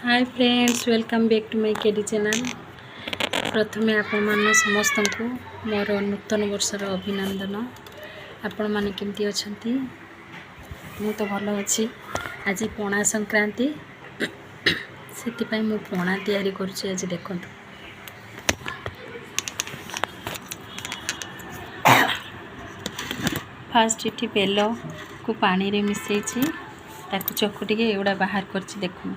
Hi friends, welcome back to my K D channel. प्रथमे आपण समस्त को मोर नूतन वर्षर अभिनंदन। आपण माने केमती अछंती? मु तो भल अछि। आज पणा संक्रांति सेति पई मु पणा तयारी करछि। आज देखंतु फास्ट इठी बेल को पानी रे मिसैछि, ताकू चकुटी के एउडा बाहर करछि। देखु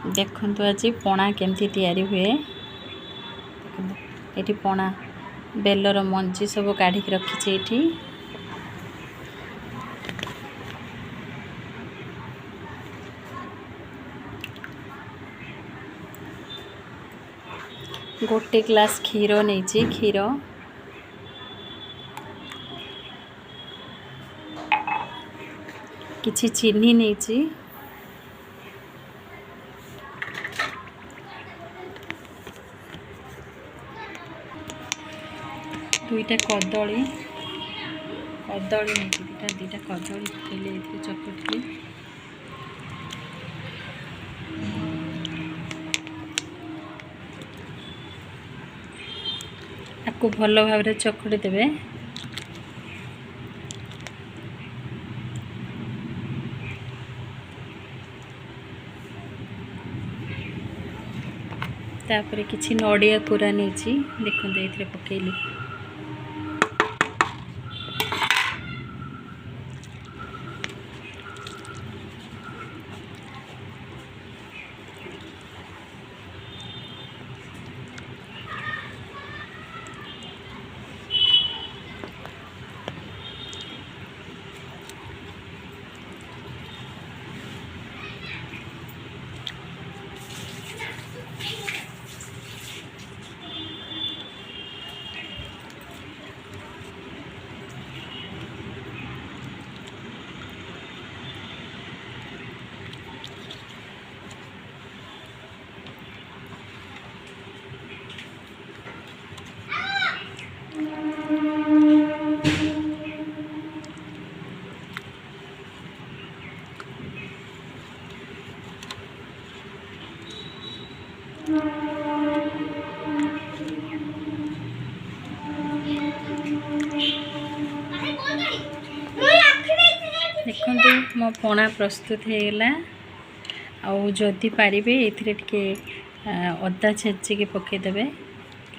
देखंतु आज पणा केमती तयारी हुए। एठी पणा बेलर मंजी सब काढ़ी के रखिछि। एठी गोटे ग्लास क्षीर नहीं, क्षीर किछि चीनी नहीं, दुईटा कदली नहीं, दुईटा कदली पकेले ये चकटी आपको भल भाव चकड़ी देवे। तापर किछि नड़िया कोरा नहीं, देखते ये पकेली देखंतु मो पणा प्रस्तुत होगा। आदि पारे ये अदा छेची के पकईदे,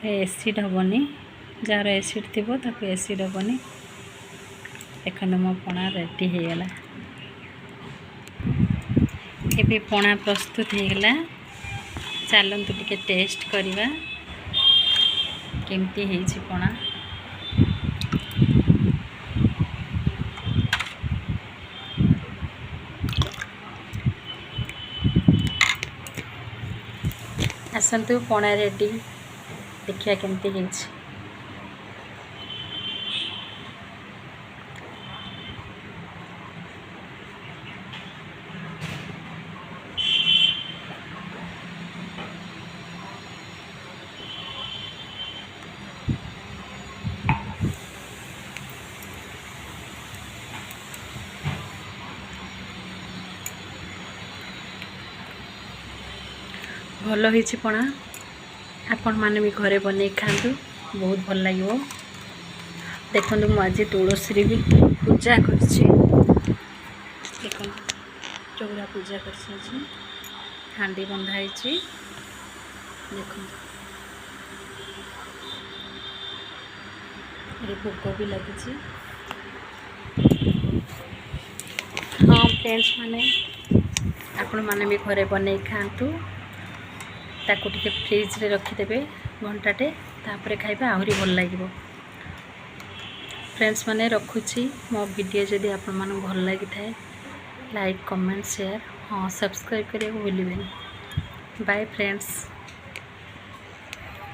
एसिड हेनी, जार एसिड थी ताको एसिड हेनी। देखो मो पणा रेडी होगा। ये पणा प्रस्तुत होगा। चलतु टिके टेस्ट करवा केमती है पणा। आसतु पणा रेडी, देखिया केमती है। भल होइछि पणा। आपण माने भी घरे बनै खातु, बहुत भल लगे। देखो मु आज तुलसी भी पूजा करछि। देखो चौरा पूजा करछि, हांडी बंधा है। देखो ये भोग भी लगी। हाँ फ्रेंड्स माने, आपण माने भी घरे बनै खातु। ताकू टिके फ्रिज रे रखिदेवे घंटाटे, तापर खाइबा आहरी भल लगे। फ्रेंड्स माने रखुची। मो वीडियो जदि आपण मानू भल लगी थाए, लाइक कमेंट शेयर, हाँ सब्सक्राइब करिया भूलिबेनी। Bye friends.